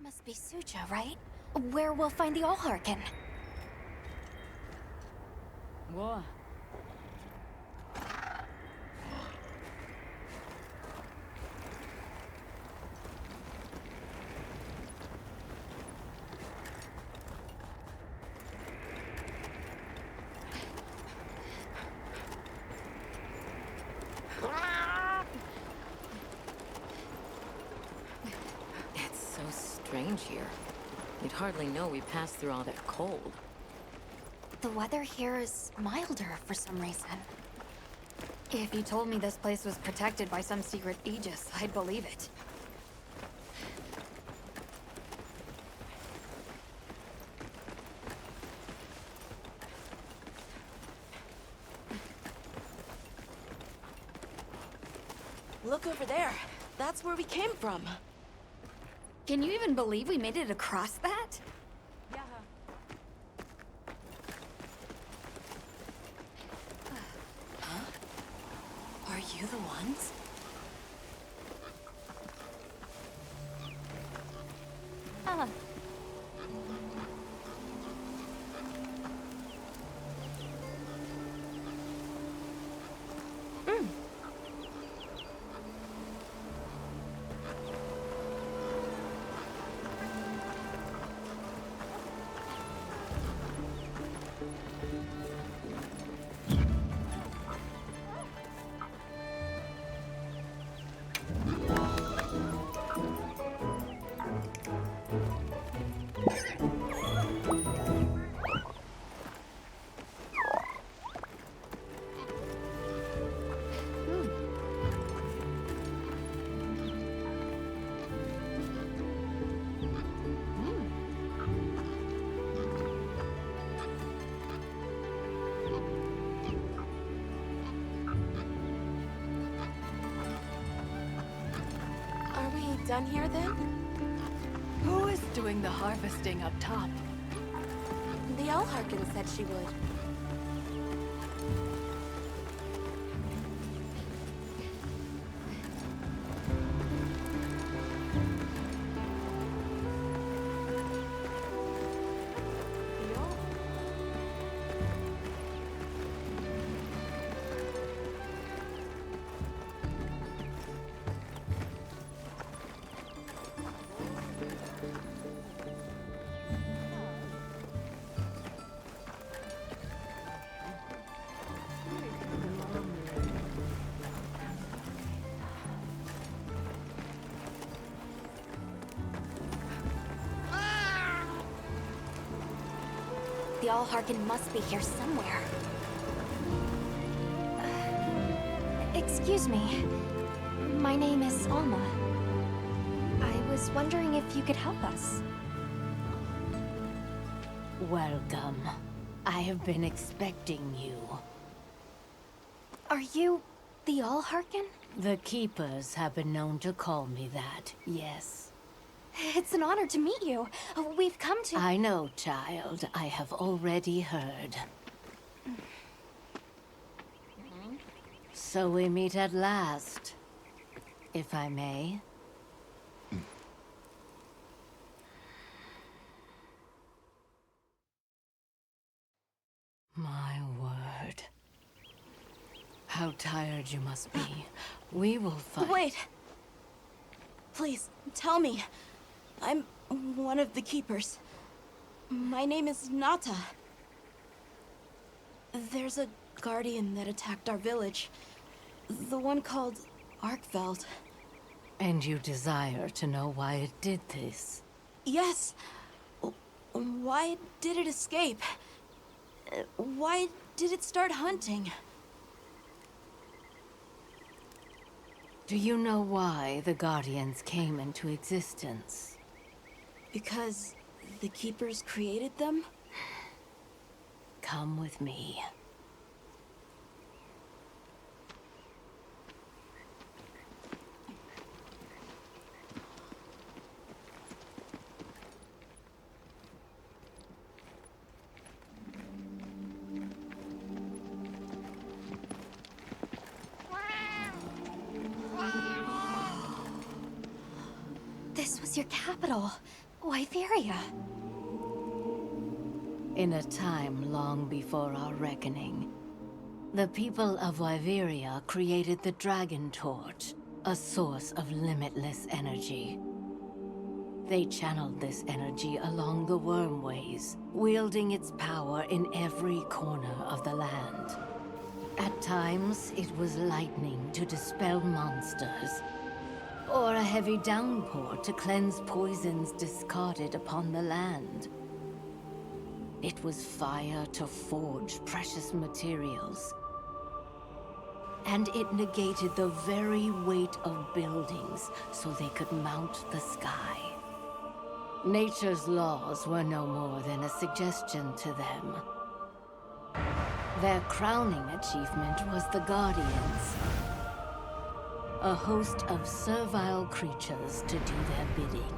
Must be Suja, right? Where we'll find the Alharken. Whoa. Strange here. You'd hardly know we passed through all that cold. The weather here is milder for some reason. If you told me this place was protected by some secret aegis, I'd believe it. Look over there. That's where we came from. Can you even believe we made it across that? Yeah. Huh? Are you the ones? Done here then? Who is doing the harvesting up top? The Alharken said she would. The Alharken must be here somewhere. Excuse me. My name is Alma. I was wondering if you could help us. Welcome. I have been expecting you. Are you the The Alharken? The Keepers have been known to call me that, yes. It's an honor to meet you. We've come to... I know, child. I have already heard. So we meet at last, if I may. My word. How tired you must be. We will fight. Wait! Please, tell me. I'm one of the Keepers. My name is Nata. There's a Guardian that attacked our village. The one called Arkveld. And you desire to know why it did this? Yes. Why did it escape? Why did it start hunting? Do you know why the Guardians came into existence? Because the Keepers created them? Come with me. This was your capital, Wyveria. In a time long before our reckoning, the people of Wyveria created the Dragon Torch, a source of limitless energy. They channeled this energy along the wormways, wielding its power in every corner of the land. At times, it was lightning to dispel monsters, or a heavy downpour to cleanse poisons discarded upon the land. It was fire to forge precious materials. And it negated the very weight of buildings so they could mount the sky. Nature's laws were no more than a suggestion to them. Their crowning achievement was the Guardians. A host of servile creatures to do their bidding.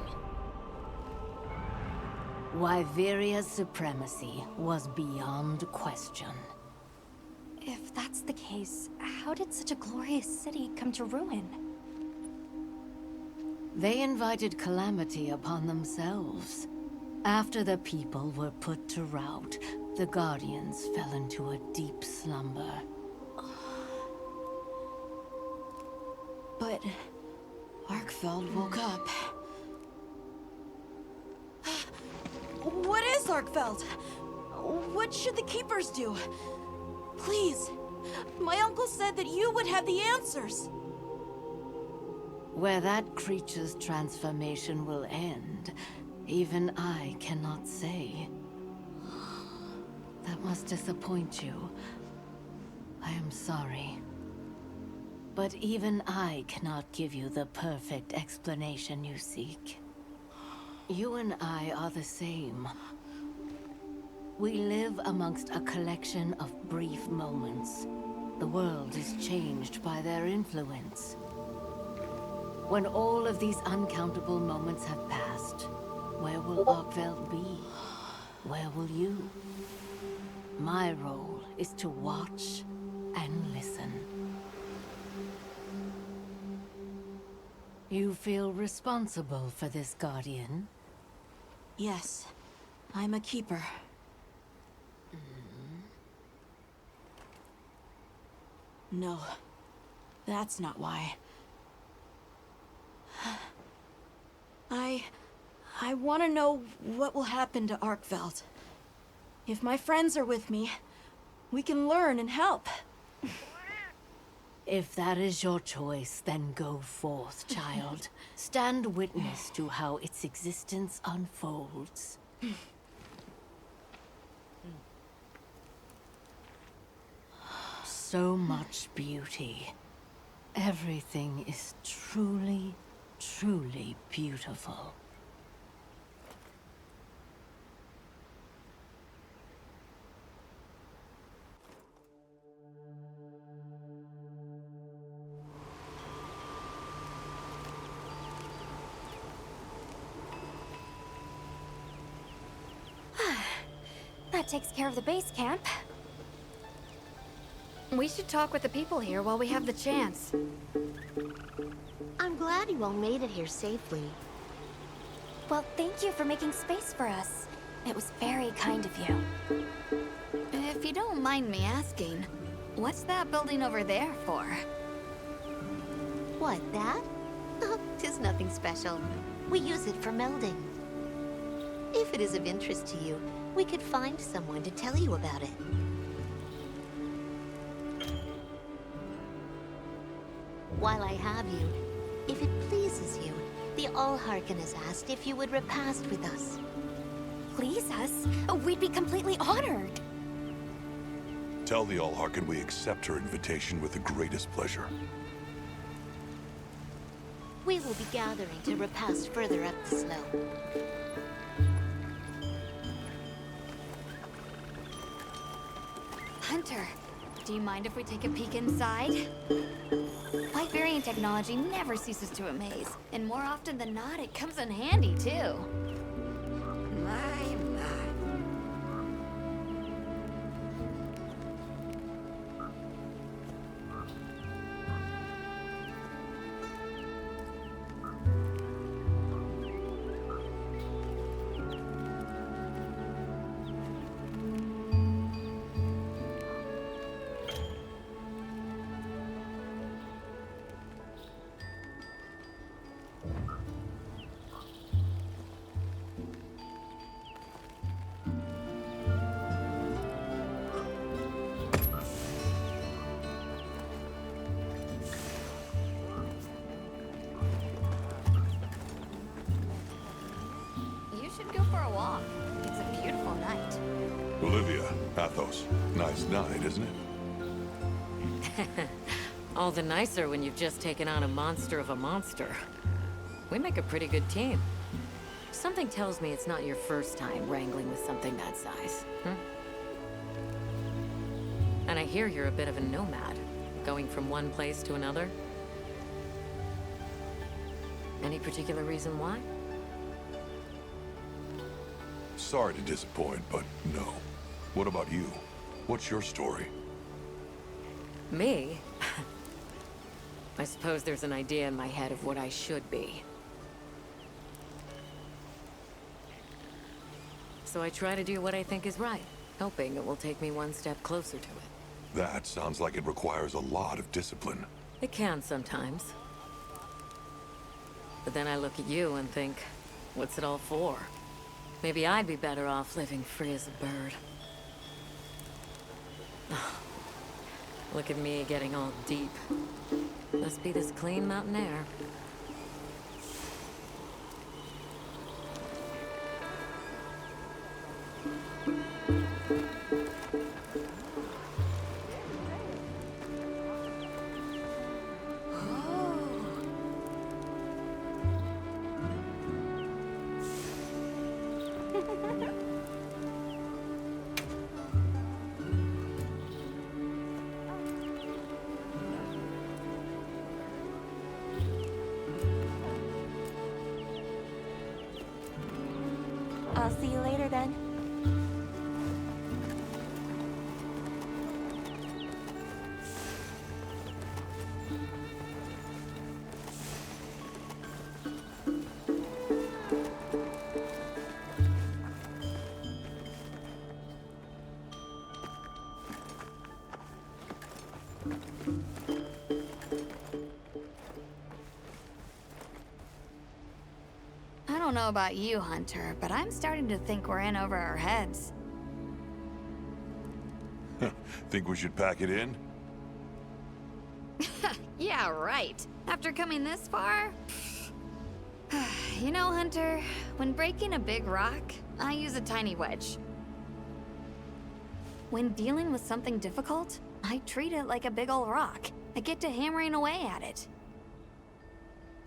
Wyveria's supremacy was beyond question. If that's the case, how did such a glorious city come to ruin? They invited calamity upon themselves. After the people were put to rout, the Guardians fell into a deep slumber. But Arkveld woke up. What is Arkveld? What should the Keepers do? Please, my uncle said that you would have the answers. Where that creature's transformation will end, even I cannot say. That must disappoint you. I am sorry. But even I cannot give you the perfect explanation you seek. You and I are the same. We live amongst a collection of brief moments. The world is changed by their influence. When all of these uncountable moments have passed, where will Arkveld be? Where will you? My role is to watch and listen. You feel responsible for this Guardian? Yes, I'm a Keeper. No, that's not why. I want to know what will happen to Arkveld. If my friends are with me, we can learn and help. If that is your choice, then go forth, child. Stand witness to how its existence unfolds. So much beauty. Everything is truly, truly beautiful. That takes care of the base camp. We should talk with the people here while we have the chance. I'm glad you all made it here safely. Well, thank you for making space for us. It was very kind of you. If you don't mind me asking, what's that building over there for? What, that? Oh, 'tis nothing special. We use it for melding. If it is of interest to you, we could find someone to tell you about it. While I have you, if it pleases you, the Alharken has asked if you would repast with us. Please us? We'd be completely honored. Tell the Alharken we accept her invitation with the greatest pleasure. We will be gathering to repast further up the slope. Hunter, do you mind if we take a peek inside? Wyverian technology never ceases to amaze, and more often than not, it comes in handy, too. My. Go for a walk. It's a beautiful night. Olivia, Athos, nice night, isn't it? All the nicer when you've just taken on a monster of a monster. We make a pretty good team. Something tells me it's not your first time wrangling with something that size. And I hear you're a bit of a nomad, going from one place to another. Any particular reason why? Sorry to disappoint, but no. What about you? What's your story? Me? I suppose there's an idea in my head of what I should be. So I try to do what I think is right, hoping it will take me one step closer to it. That sounds like it requires a lot of discipline. It can sometimes. But then I look at you and think, what's it all for? Maybe I'd be better off living free as a bird. Look at me getting all deep. Must be this clean mountain air. I'll see you later then. I don't know about you, Hunter, but I'm starting to think we're in over our heads. Think we should pack it in? Yeah, right. After coming this far? You know, Hunter, when breaking a big rock, I use a tiny wedge. When dealing with something difficult, I treat it like a big old rock. I get to hammering away at it.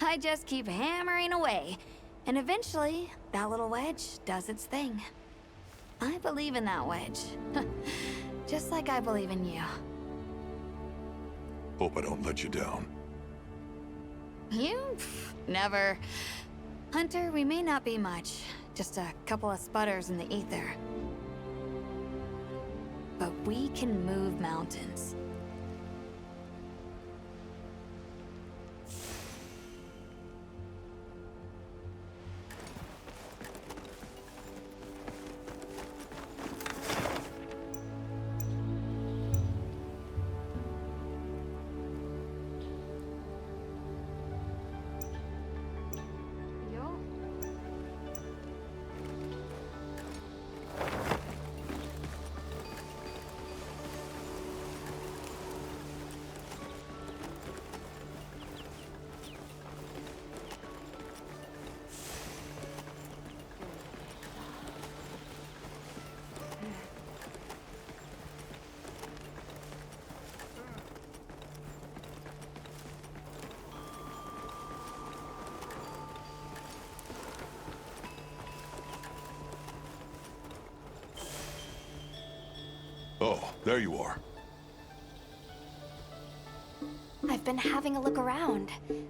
I just keep hammering away, and eventually, that little wedge does its thing. I believe in that wedge. Just like I believe in you. Hope I don't let you down. You? Never. Hunter, we may not be much. Just a couple of sputters in the ether. we can move mountains. Oh, there you are. I've been having a look around,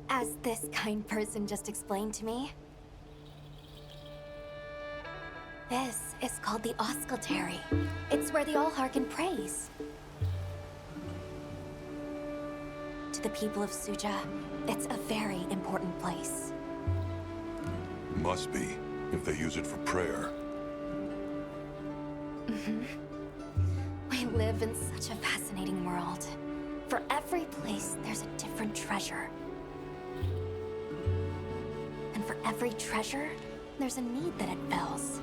as this kind person just explained to me. This is called the Oscultary. It's where the Alharken prays. To the people of Suja, it's a very important place. Must be, if they use it for prayer. We live in such a fascinating world. For every place, there's a different treasure. And for every treasure, there's a need that it fills.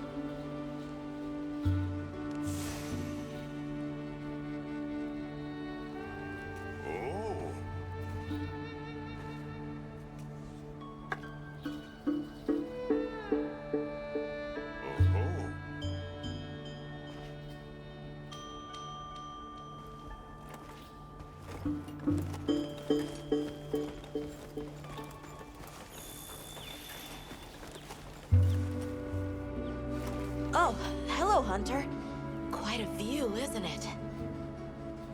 Oh, hello, Hunter. Quite a view, isn't it?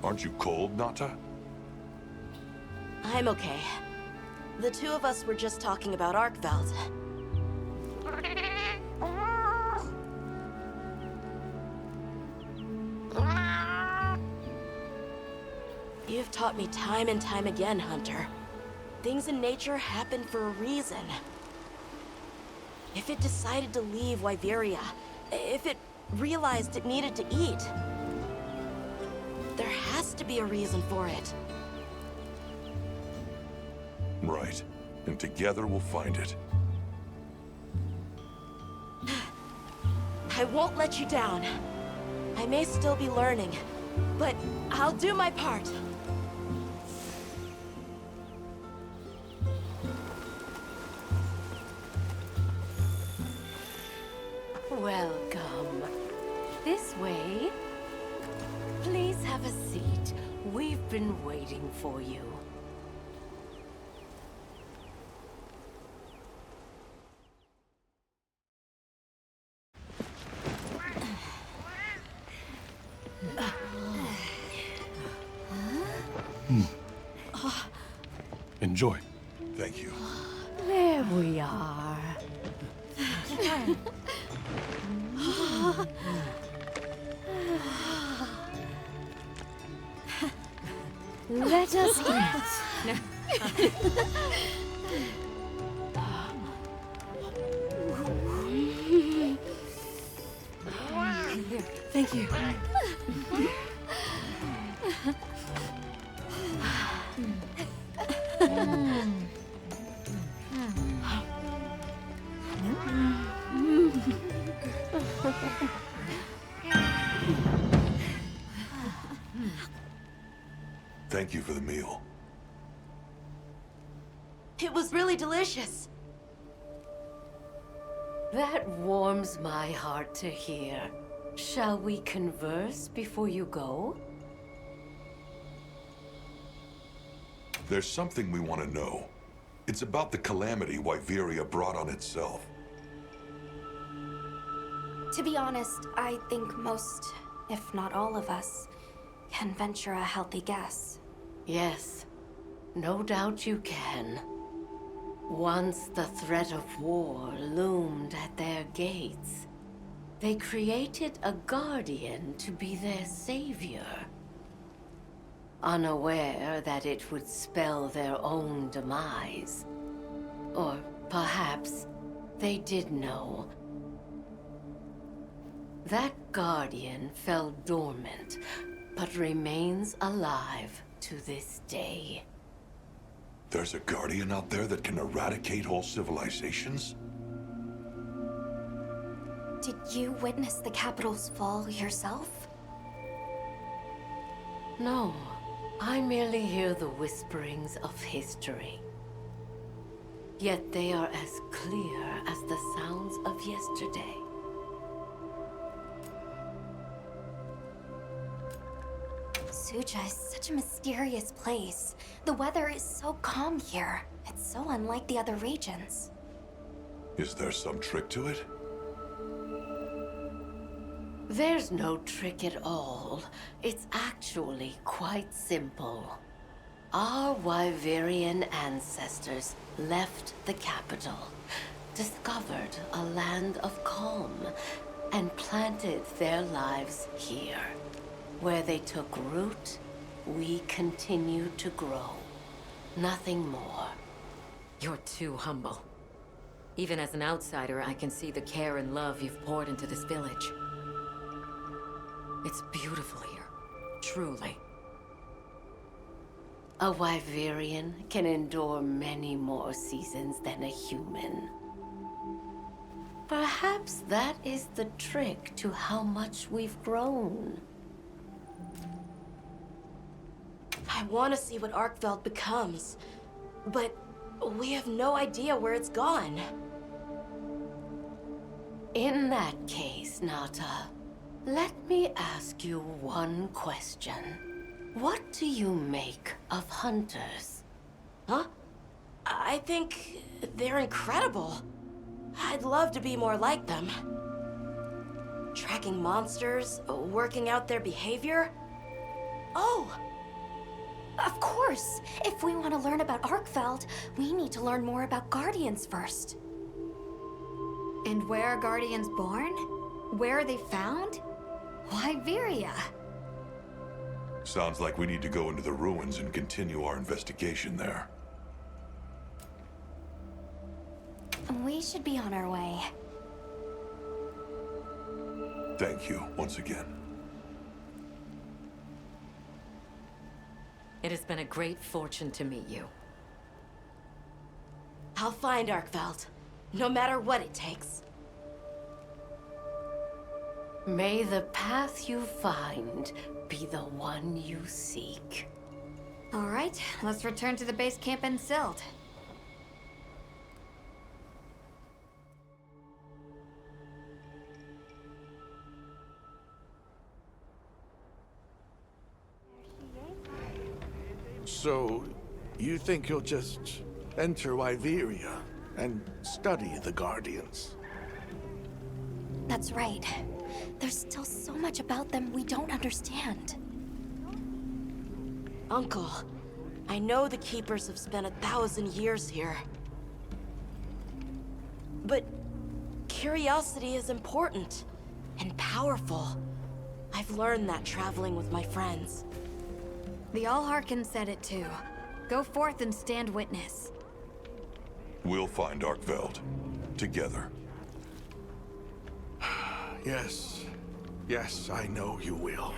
Aren't you cold, Nata? I'm okay. The two of us were just talking about Arkveld. You've taught me time and time again, Hunter. Things in nature happen for a reason. If it decided to leave Wyveria, if it realized it needed to eat, there has to be a reason for it. Right. And together we'll find it. I won't let you down. I may still be learning, but I'll do my part. Welcome. This way. Please have a seat. We've been waiting for you. Enjoy. Thank you. There we are. Let us eat. Thank you. Thank you for the meal. It was really delicious. That warms my heart to hear. Shall we converse before you go? There's something we want to know. It's about the calamity Wyveria brought on itself. To be honest, I think most, if not all of us, can venture a healthy guess. Yes, no doubt you can. Once the threat of war loomed at their gates, They created a Guardian to be their savior, unaware that it would spell their own demise. Or perhaps they did know. That Guardian fell dormant, but remains alive to this day. There's a Guardian out there that can eradicate whole civilizations? Did you witness the capital's fall yourself? No, I merely hear the whisperings of history. Yet they are as clear as the sounds of yesterday. Suja is such a mysterious place. The weather is so calm here. It's so unlike the other regions. Is there some trick to it? There's no trick at all. It's actually quite simple. Our Wyverian ancestors left the capital, discovered a land of calm, and planted their lives here. Where they took root, we continue to grow. Nothing more. You're too humble. Even as an outsider, I can see the care and love you've poured into this village. It's beautiful here, truly. A Wyverian can endure many more seasons than a human. Perhaps that is the trick to how much we've grown. I want to see what Arkveld becomes, but we have no idea where it's gone. In that case, Nata, let me ask you one question. What do you make of hunters? Huh? I think they're incredible. I'd love to be more like them. Tracking monsters, working out their behavior. Oh! Of course! If we want to learn about Arkveld, we need to learn more about Guardians first. And where are Guardians born? Where are they found? Wyveria. Sounds like we need to go into the ruins and continue our investigation there. We should be on our way. Thank you once again. It has been a great fortune to meet you. I'll find Arkveld, no matter what it takes. May the path you find be the one you seek. All right, let's return to the base camp in Silt. So, you think you'll just enter Wyveria and study the Guardians? That's right. There's still so much about them we don't understand. Uncle, I know the Keepers have spent 1,000 years here. But curiosity is important and powerful. I've learned that traveling with my friends. The Alharken said it too. Go forth and stand witness. We'll find Arkveld. Together. Yes. Yes, I know you will.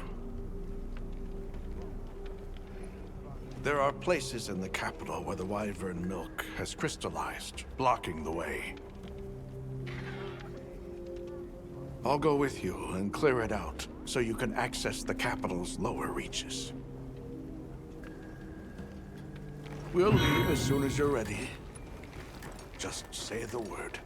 There are places in the capital where the Wyvern milk has crystallized, blocking the way. I'll go with you and clear it out, so you can access the capital's lower reaches. We'll leave as soon as you're ready. Just say the word.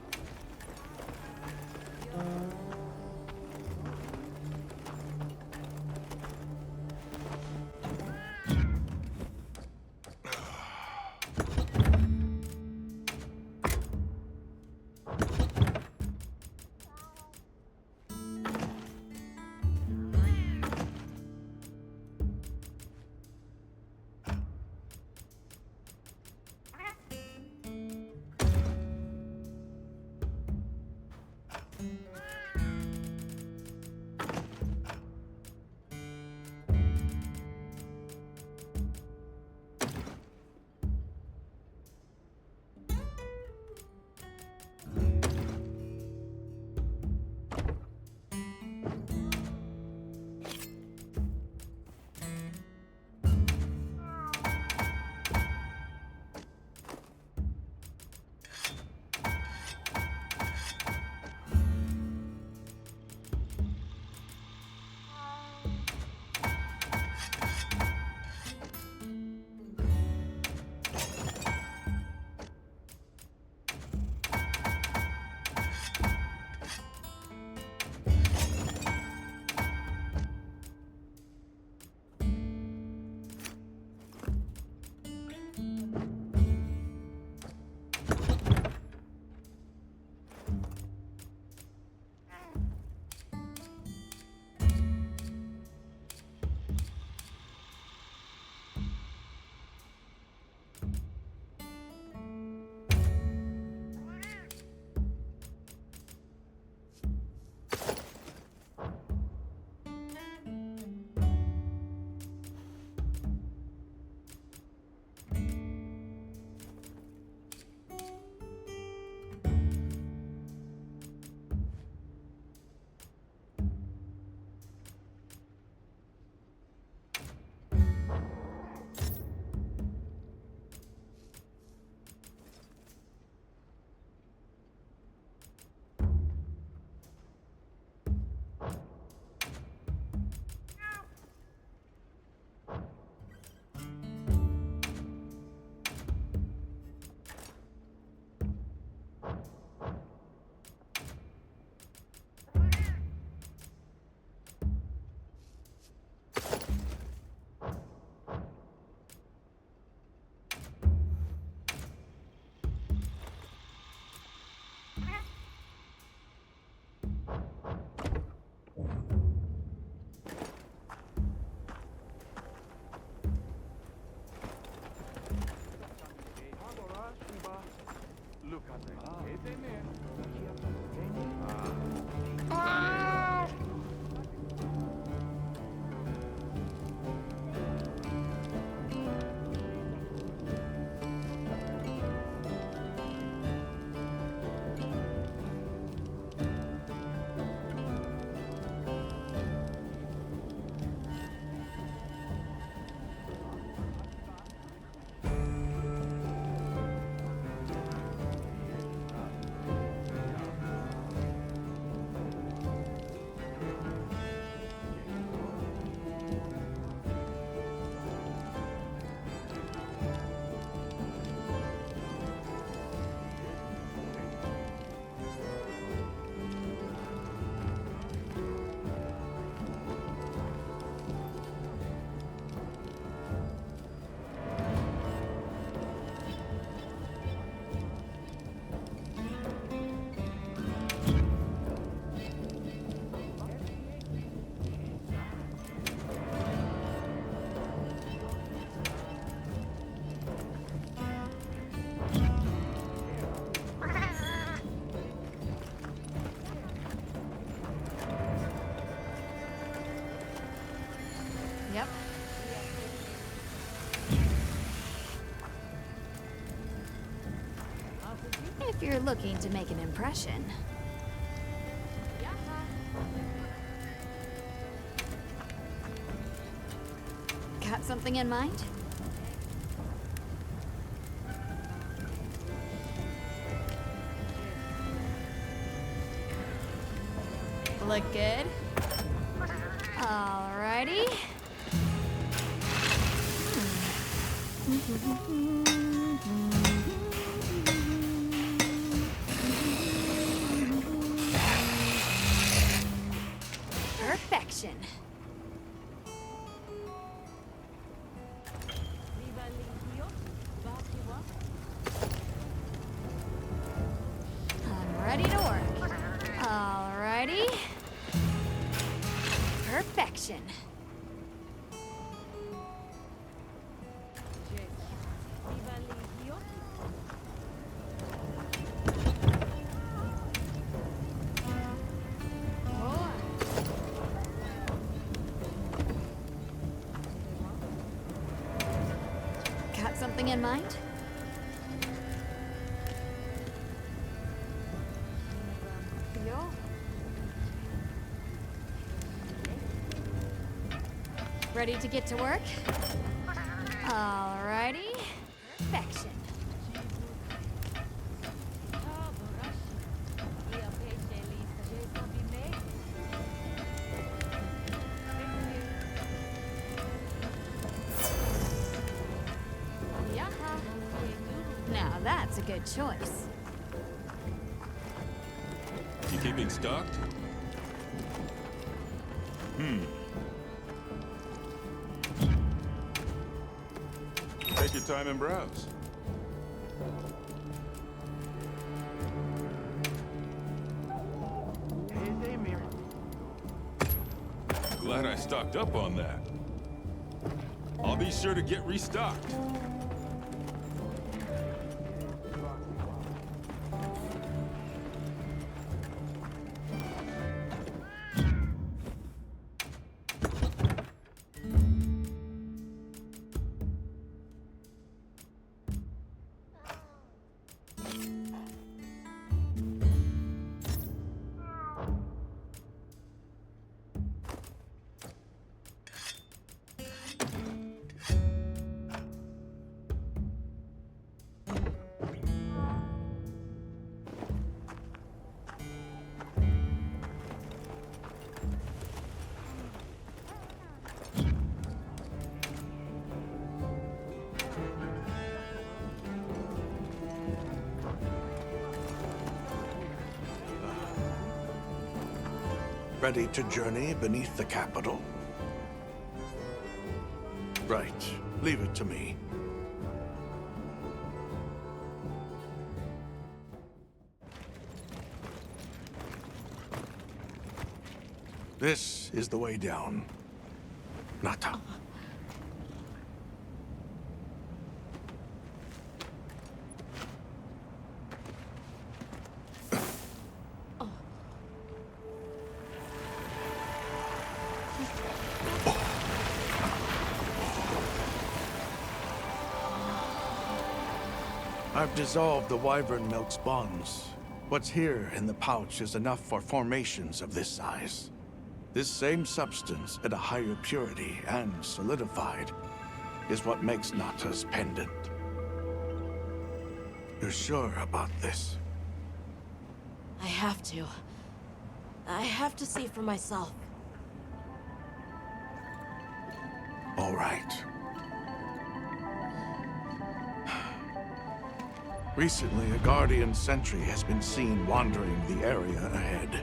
Yep. If you're looking to make an impression. Got something in mind? Look good? Alrighty. Perfection. I'm ready to work. Alrighty. Perfection. Got something in mind? Ready to get to work? Alrighty. Perfection. Now that's a good choice. You keeping stocked? Take your time and browse. Glad I stocked up on that. I'll be sure to get restocked. Ready to journey beneath the capital? Right. Leave it to me. This is the way down. Nata. I've dissolved the wyvern milk's bonds. What's here in the pouch is enough for formations of this size. This same substance at a higher purity and solidified is what makes Nata's pendant. You're sure about this? I have to. I have to see for myself. All right. Recently, a Guardian sentry has been seen wandering the area ahead.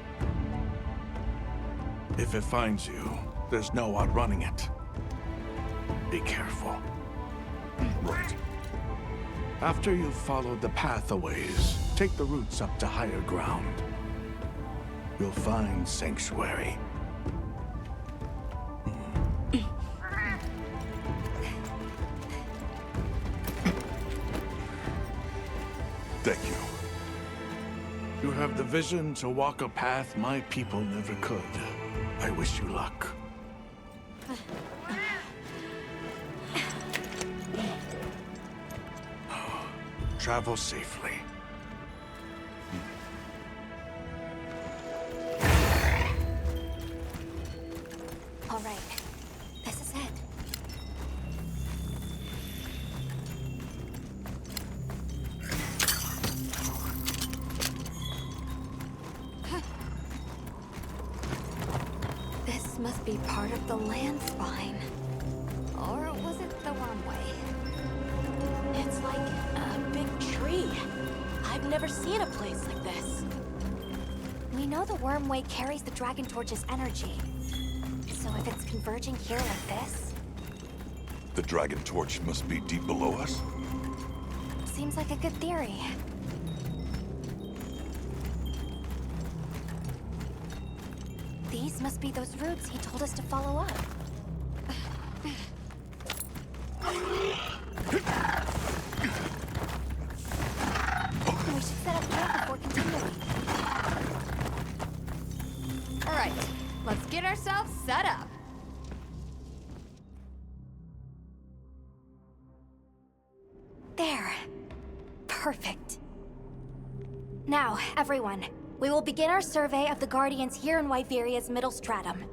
If it finds you, there's no outrunning it. Be careful. Right. After you've followed the pathways, take the routes up to higher ground. You'll find sanctuary. Thank you. You have the vision to walk a path my people never could. I wish you luck. Travel safely. All right. This is it. This must be part of the land spine. Or was it the wormway? It's like a big tree. I've never seen a place like this. We know the wormway carries the Dragon Torch's energy. So if it's converging here like this, The Dragon Torch must be deep below us? seems like a good theory. These must be those routes he told us to follow up. We should set up camp before continuing. All right, let's get ourselves set up. There. Perfect. Now, everyone, we will begin our survey of the Guardians here in Wyveria's middle stratum.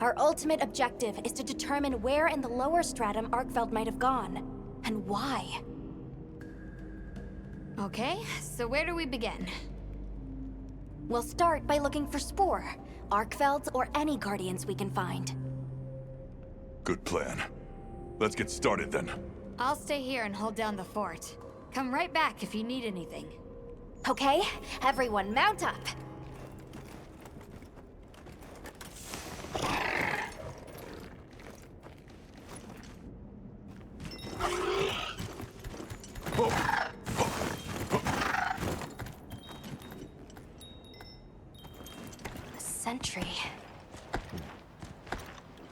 Our ultimate objective is to determine where in the lower stratum Arkveld might have gone, and why. Okay, so where do we begin? We'll start by looking for Spore, Arkvelds, or any Guardians we can find. Good plan. Let's get started then. I'll stay here and hold down the fort. Come right back if you need anything. Okay, everyone mount up. A sentry.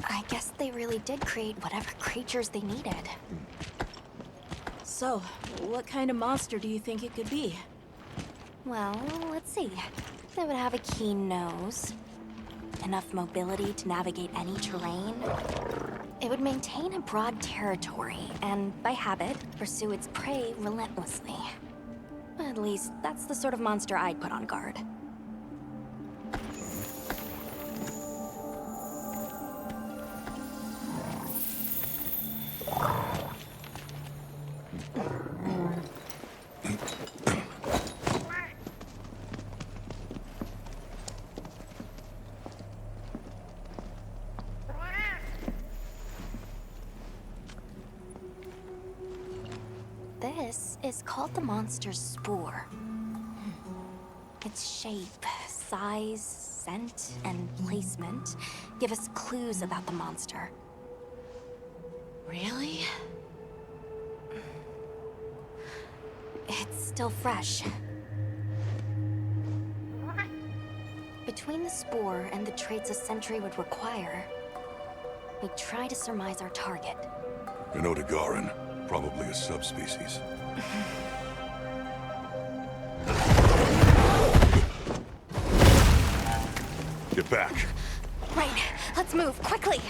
I guess they really did create whatever creatures they needed. So, what kind of monster do you think it could be? Well, let's see. They would have a keen nose, enough mobility to navigate any terrain. It would maintain a broad territory, and by habit, pursue its prey relentlessly. At least, that's the sort of monster I'd put on guard. This is called the monster's spore. Its shape, size, scent, and placement give us clues about the monster. Really? It's still fresh. Between the spore and the traits a sentry would require, we try to surmise our target. An Odogaron, probably a subspecies. Get back. Right, let's move, quickly!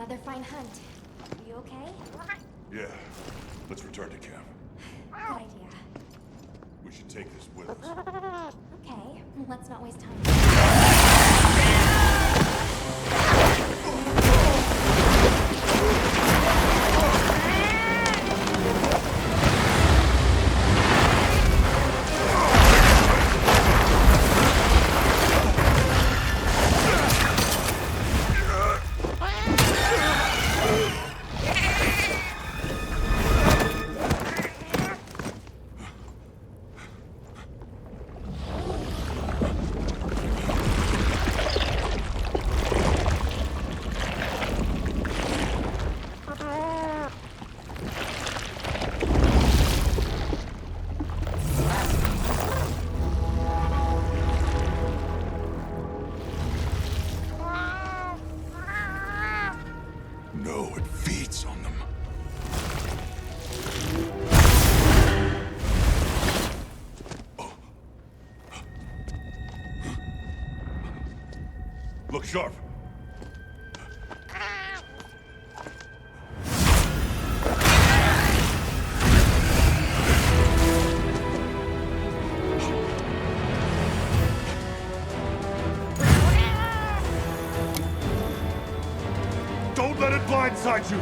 Another fine hunt. Are you okay? Yeah. Let's return to camp. Good idea. We should take this with us. Okay, let's not waste time. No, it feeds on them. Oh. Look sharp. Don't let it blindside you!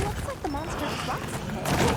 Looks like the monster dropped something.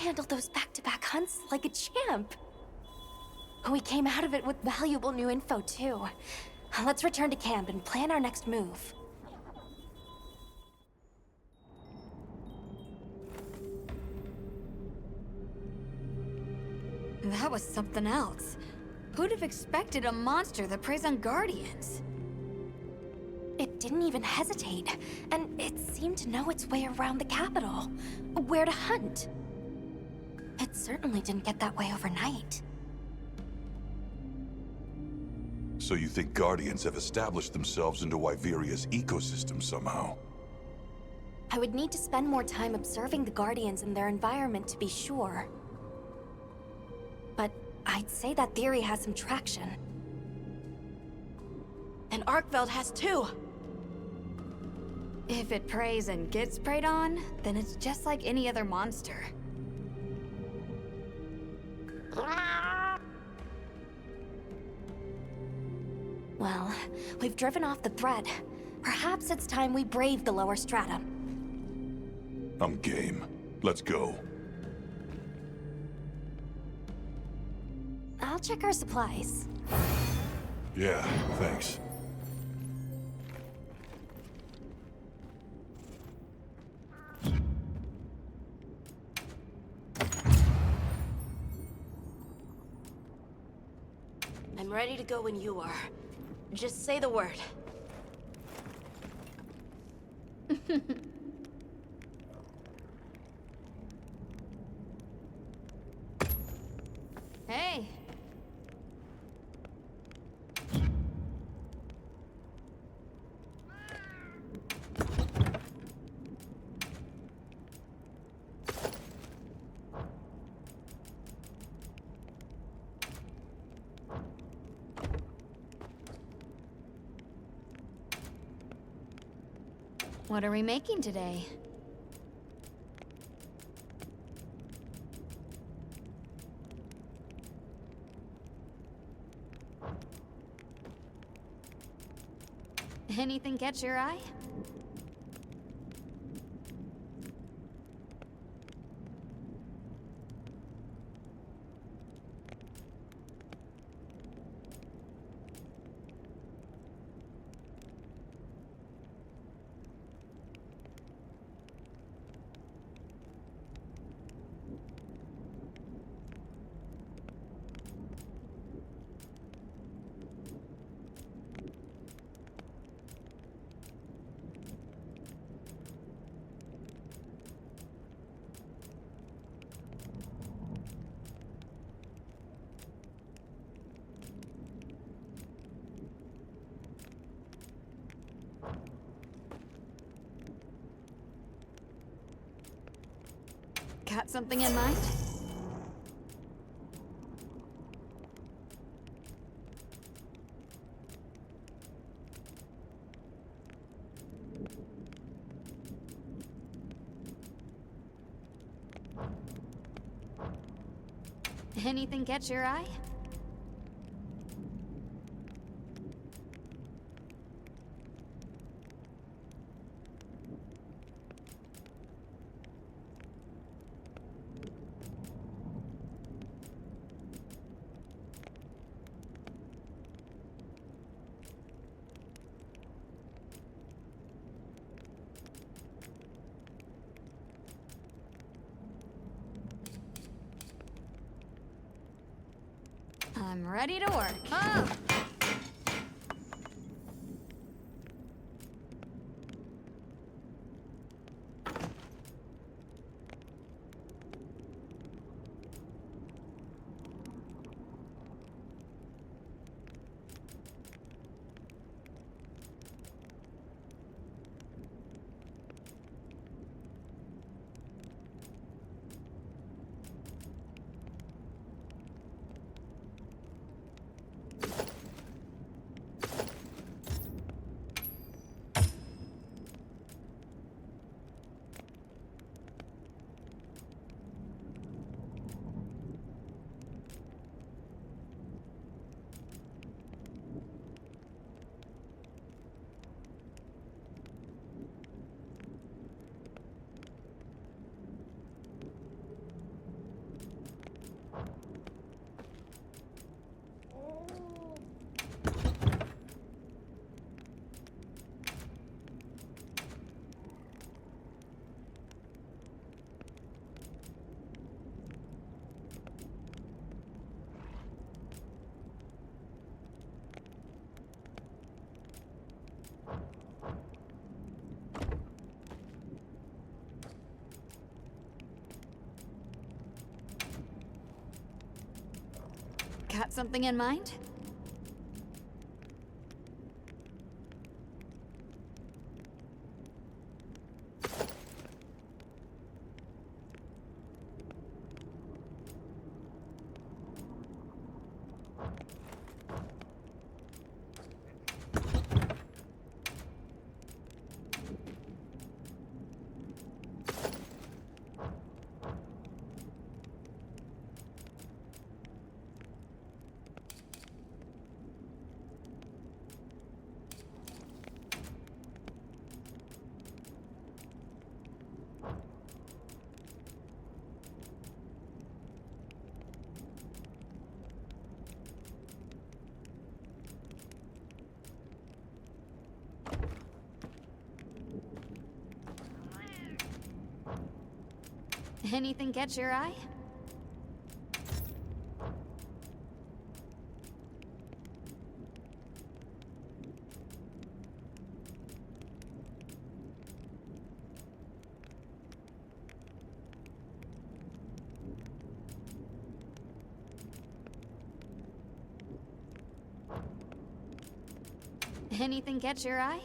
handled those back-to-back hunts like a champ. We came out of it with valuable new info, too. Let's return to camp and plan our next move. That was something else. Who'd have expected a monster that preys on Guardians? It didn't even hesitate, and it seemed to know its way around the capital, where to hunt. It certainly didn't get that way overnight. So you think Guardians have established themselves into Wyveria's ecosystem somehow? I would need to spend more time observing the Guardians and their environment to be sure. But I'd say that theory has some traction. And Arkveld has too! If it preys and gets preyed on, then it's just like any other monster. Well, we've driven off the threat. Perhaps it's time we brave the lower strata. I'm game. Let's go. I'll check our supplies. Yeah, thanks. I'm ready to go when you are. Just say the word. Hey! What are we making today? Anything catch your eye? Got something in mind? Anything catch your eye? I'm ready to work. Oh! Got something in mind? Anything catch your eye? Anything catch your eye?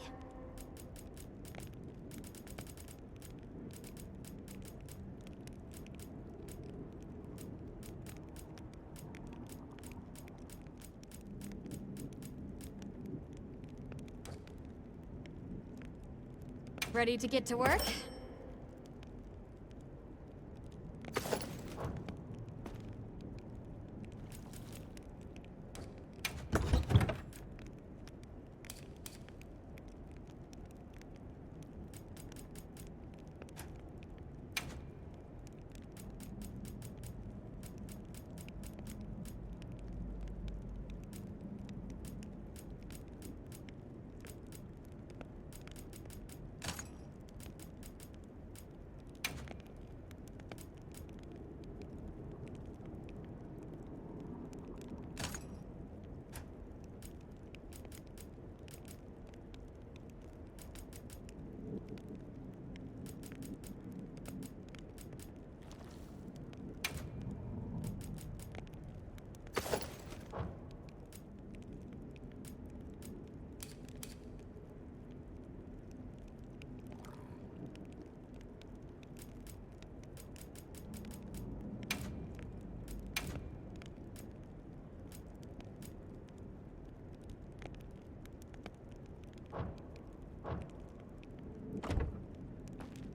Ready to get to work?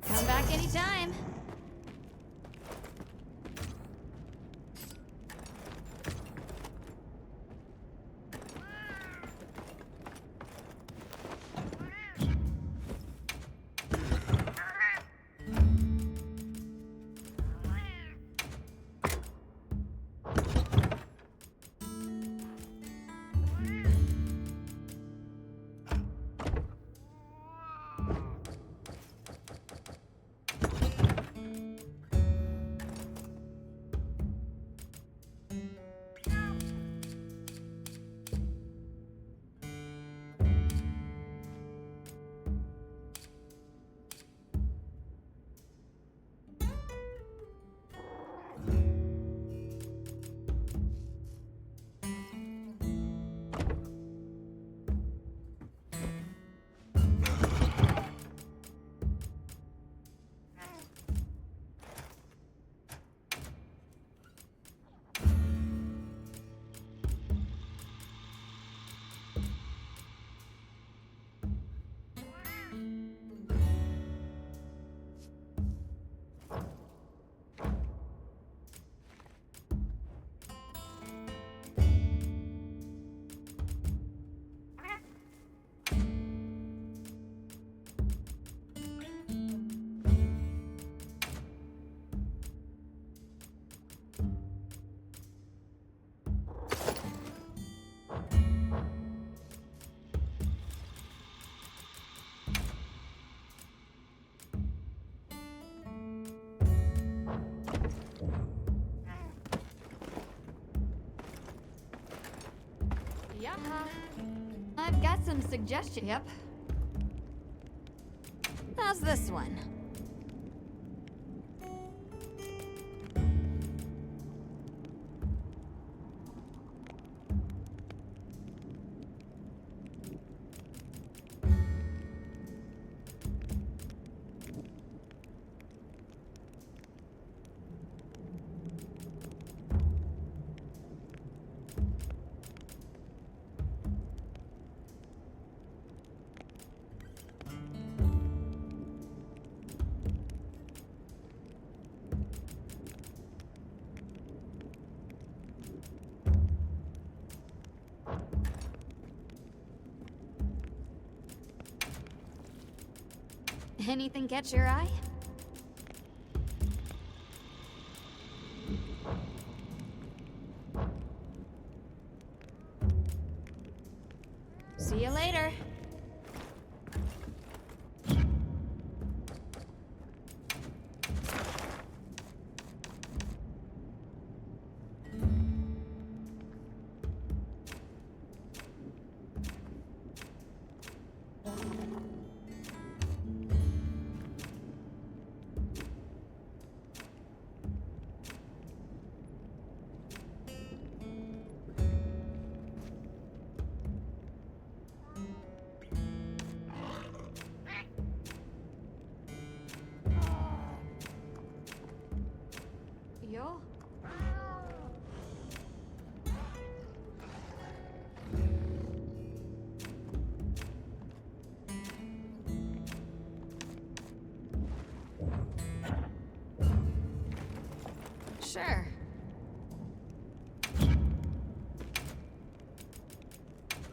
Come back anytime. Yeah. I've got some suggestions. Yep. How's this one? Anything catch your eye? See you later. Yo. Sure.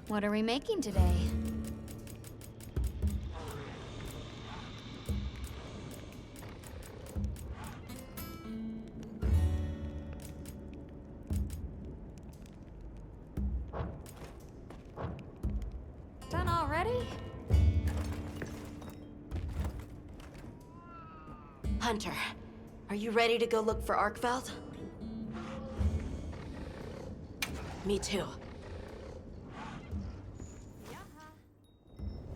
What are we making today? Done already? Hunter, are you ready to go look for Arkveld? Me too.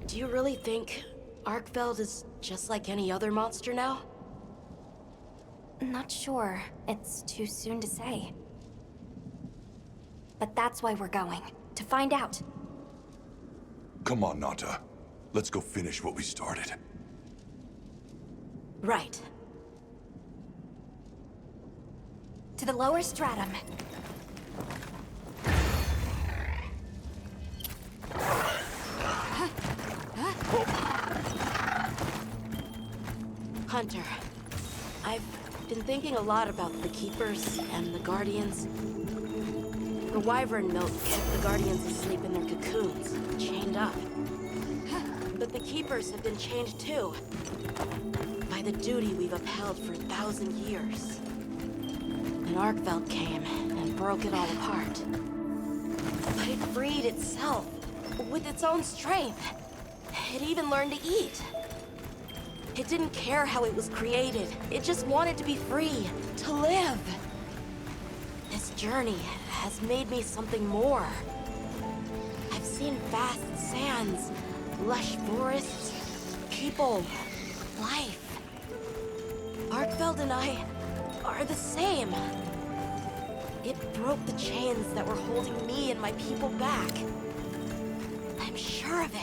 Do you really think Arkveld is just like any other monster now? Not sure. It's too soon to say. But that's why we're going. To find out. Come on, Nata. Let's go finish what we started. Right. To the lower stratum. Hunter, I've been thinking a lot about the Keepers and the Guardians. The wyvern milk kept the Guardians asleep in their cocoons, chained up. But the Keepers have been chained too, by the duty we've upheld for 1,000 years. And Arkveld came and broke it all apart. But it freed itself, with its own strength. It even learned to eat. It didn't care how it was created. It just wanted to be free, to live. This journey has made me something more. I've seen vast sands, lush forests, people, life. Arkveld and I are the same. It broke the chains that were holding me and my people back. I'm sure of it.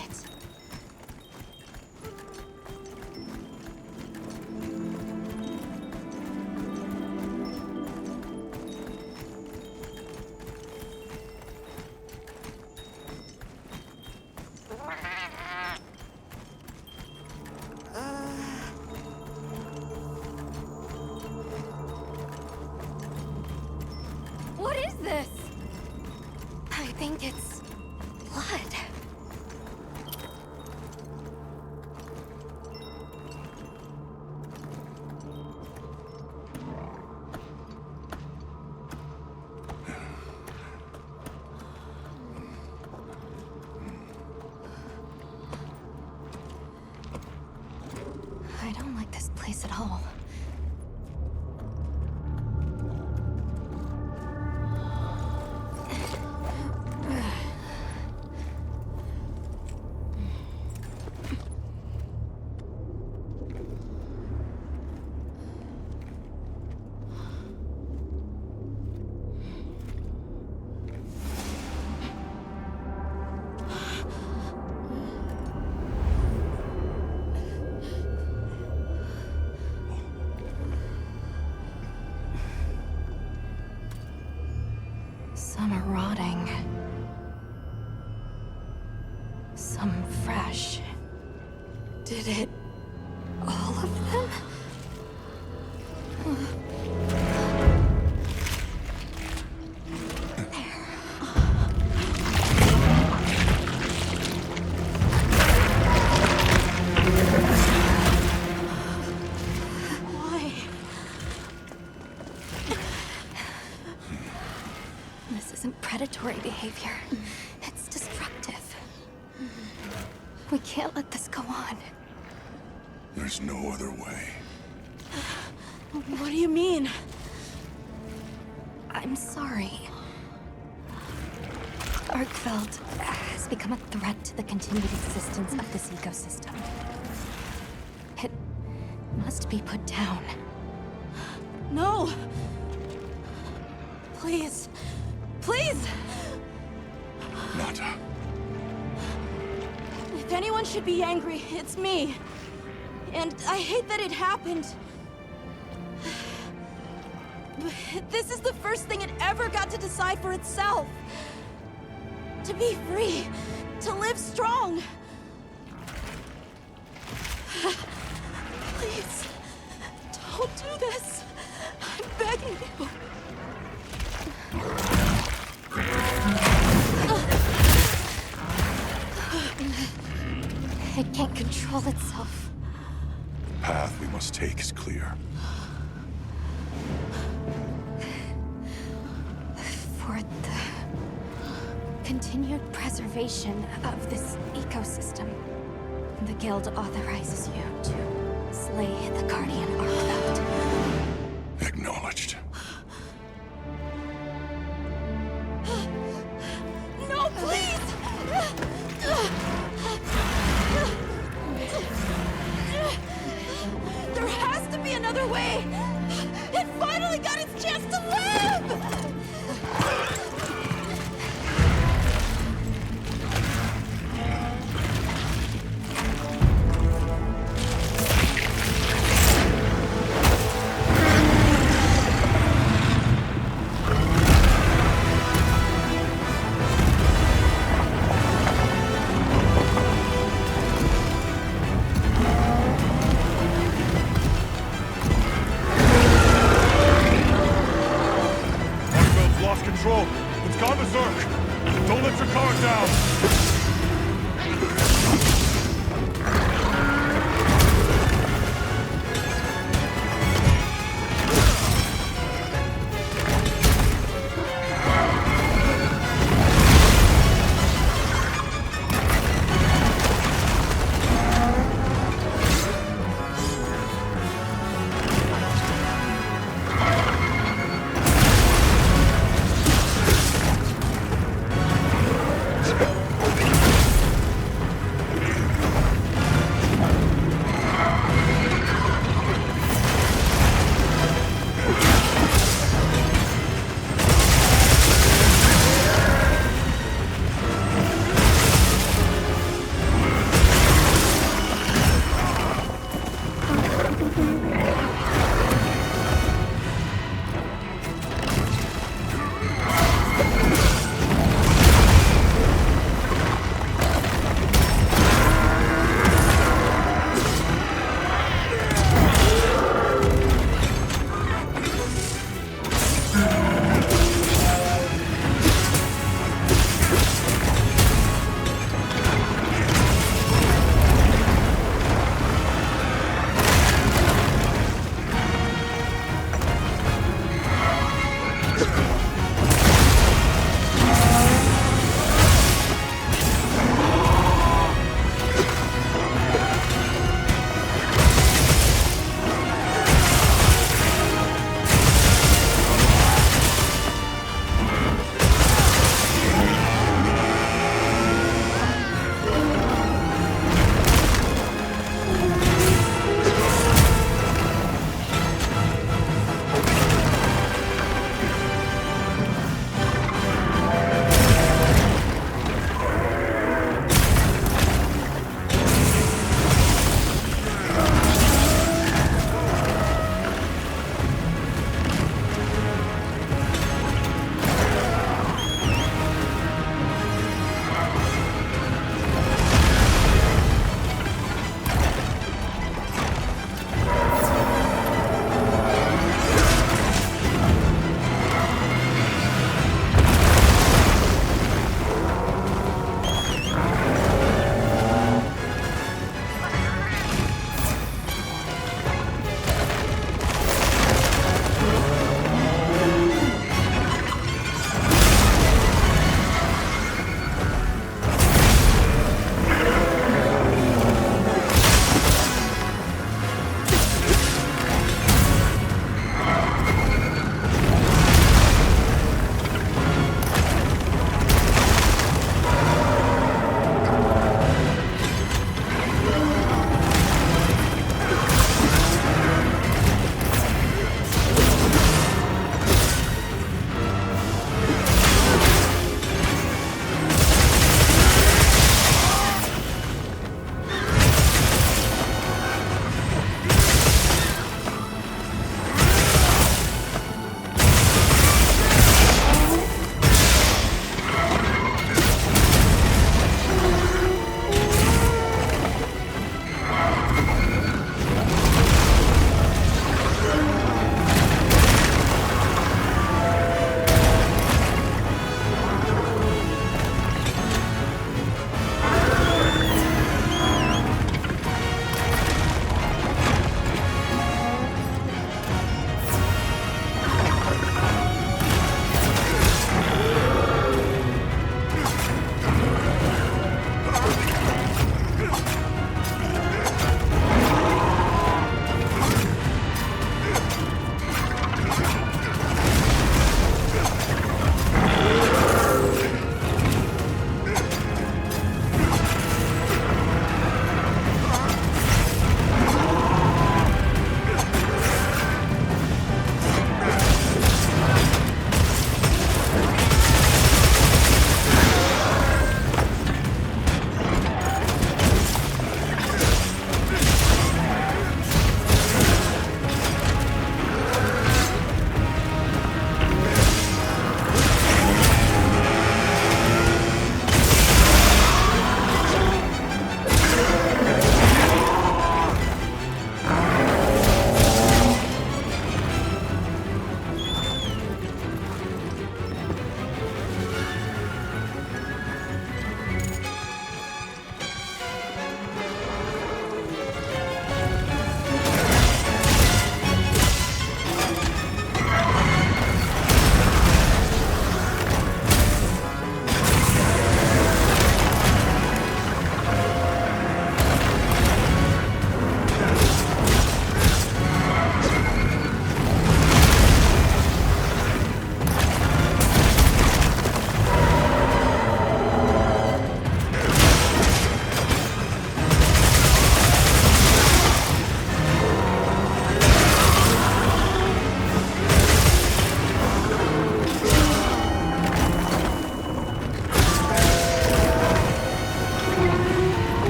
What is this? I think it's blood. I don't like this place at all. Some are rotting. Some fresh. Did it... all of them? can't let this go on. There's no other way. What do you mean? I'm sorry. Arkveld has become a threat to the continued existence of this ecosystem. It must be put down. No! Please. Please! Nata. If anyone should be angry, it's me. And I hate that it happened. But this is the first thing it ever got to decide for itself. To be free. To live strong. Please. Don't do this. I'm begging you. It can't control itself. The path we must take is clear. For the continued preservation of this ecosystem, the Guild authorizes you to slay the Guardian Arkveld. Acknowledged. No, please! There has to be another way! It finally got its chance to live!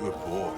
Good boy.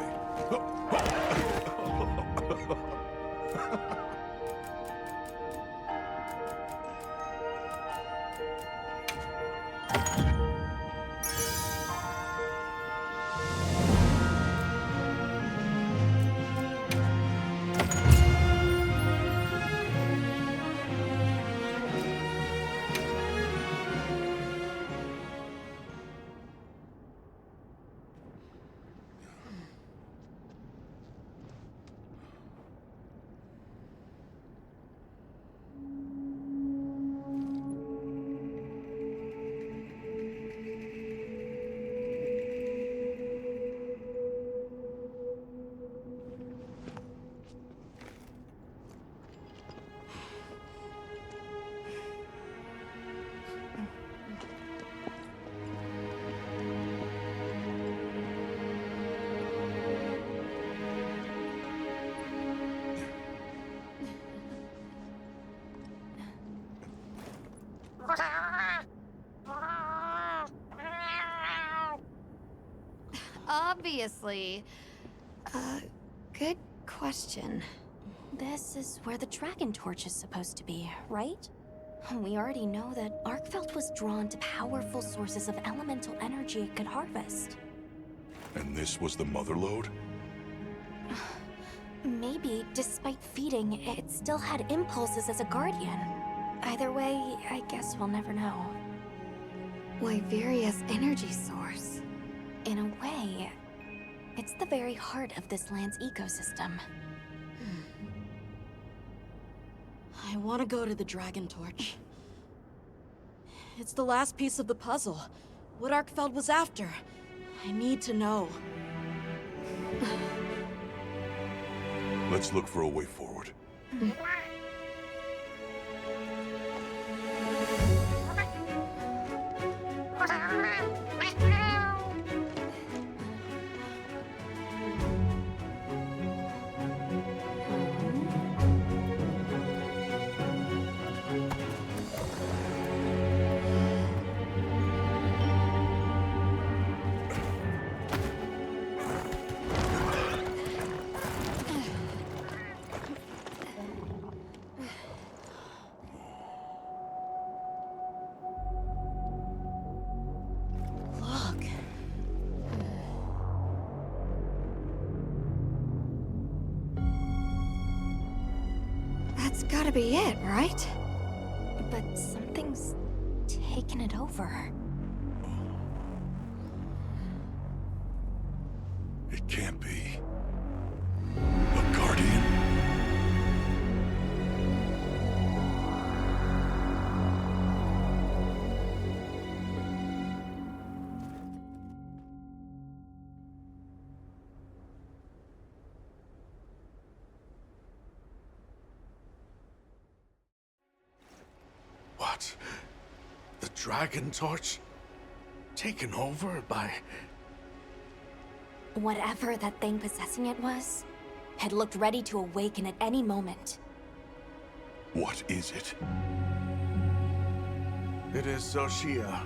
Obviously. Good question. This is where the dragon torch is supposed to be, right? We already know that Arkveld was drawn to powerful sources of elemental energy it could harvest. And this was the mother lode? Maybe, despite feeding, it still had impulses as a guardian. Either way, I guess we'll never know. Wyveria's energy source. In a way, it's the very heart of this land's ecosystem. I want to go to the dragon torch. It's the last piece of the puzzle. What Arkveld was after. I need to know. Let's look for a way forward. That's gotta be it, right? But something's taken it over. It can't be. A Guardian? What? The dragon torch? Taken over by... Whatever that thing possessing it was, had looked ready to awaken at any moment. What is it? It is Suja.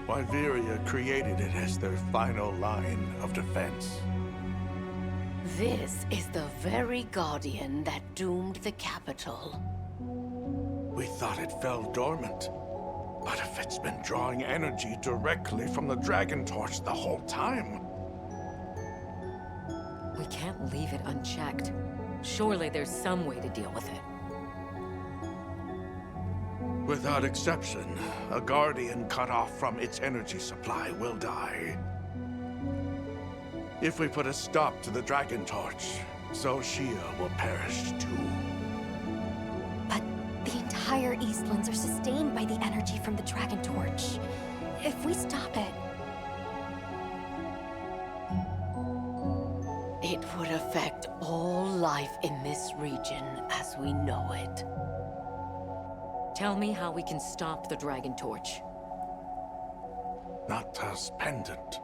Wyveria created it as their final line of defense. This is the very Guardian that doomed the capital. We thought it fell dormant. But if it's been drawing energy directly from the dragon torch the whole time... We can't leave it unchecked. Surely there's some way to deal with it. Without exception, a Guardian cut off from its energy supply will die. If we put a stop to the dragon torch, Suja will perish too. But the entire Eastlands are sustained by the energy from the dragon torch. If we stop it... It would affect all life in this region as we know it. Tell me how we can stop the dragon torch. Not as pendant.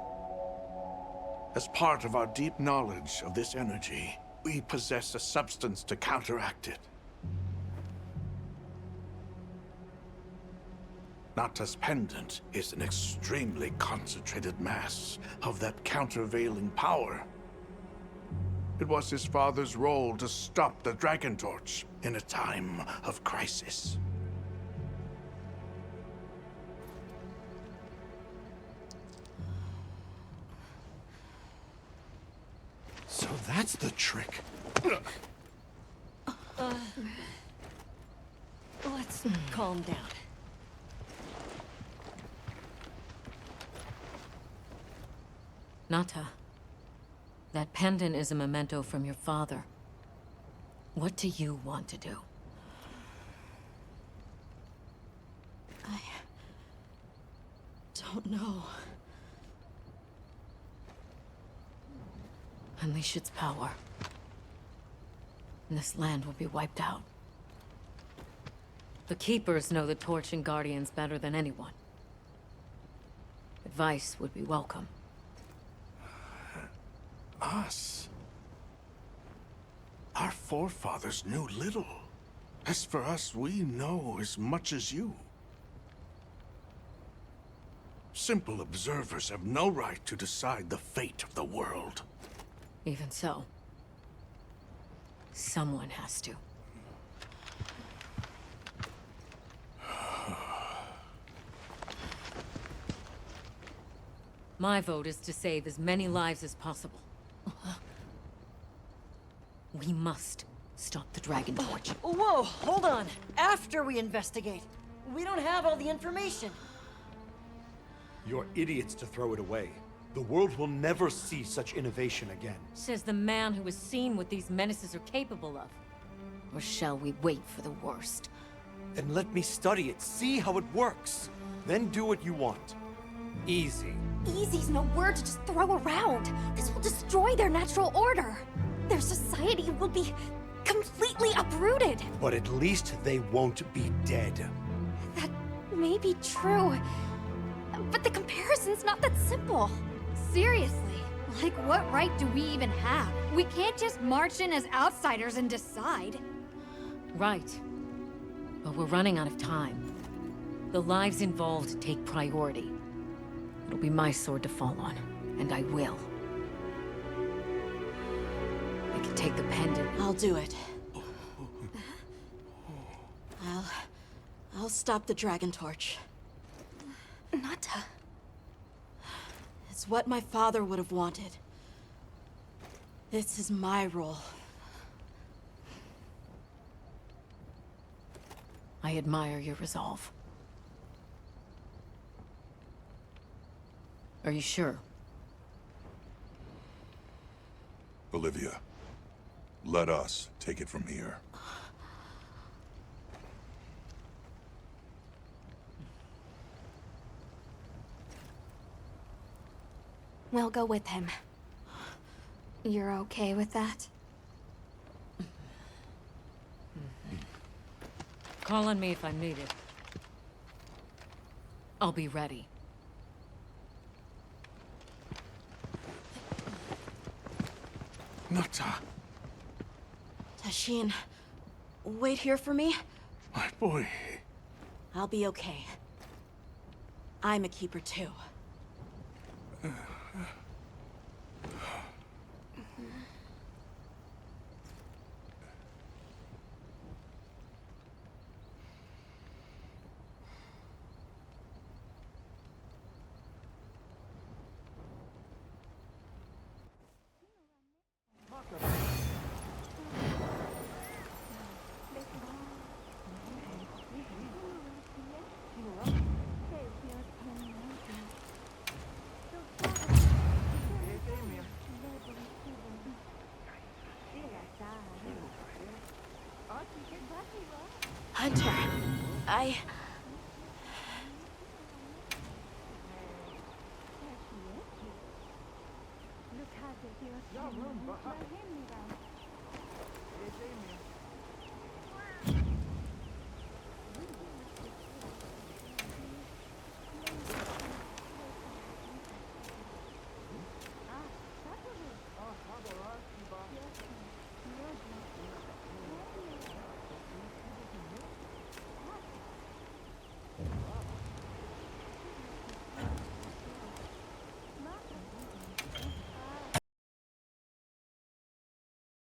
As part of our deep knowledge of this energy, we possess a substance to counteract it. Nata's pendant is an extremely concentrated mass of that countervailing power. It was his father's role to stop the Dragon Torch in a time of crisis. So that's the trick. Let's calm down. Nata, that pendant is a memento from your father. What do you want to do? I don't know. Unleash its power, and this land will be wiped out. The Keepers know the Torch and Guardians better than anyone. Advice would be welcome. Us? Our forefathers knew little. As for us, we know as much as you. Simple observers have no right to decide the fate of the world. Even so, someone has to. My vote is to save as many lives as possible. We must stop the Dragon Torch. Whoa, hold on. After we investigate. We don't have all the information. You're idiots to throw it away. The world will never see such innovation again. Says the man who has seen what these menaces are capable of. Or shall we wait for the worst? Then let me study it, see how it works. Then do what you want. Easy. Easy's no word to just throw around. This will destroy their natural order. Their society will be completely uprooted. But at least they won't be dead. That may be true, but the comparison's not that simple. Seriously, like what right do we even have? We can't just march in as outsiders and decide. Right. But we're running out of time. The lives involved take priority. It'll be my sword to fall on, and I will. I can take the pendant. I'll do it. I'll stop the Dragon Torch. Nata. It's what my father would have wanted. This is my role. I admire your resolve. Are you sure? Olivia, let us take it from here. We'll go with him. You're okay with that? Call on me if I'm needed. I'll be ready. Nata, Tashin, wait here for me. my boy. I'll be okay. I'm a keeper too. Hunter,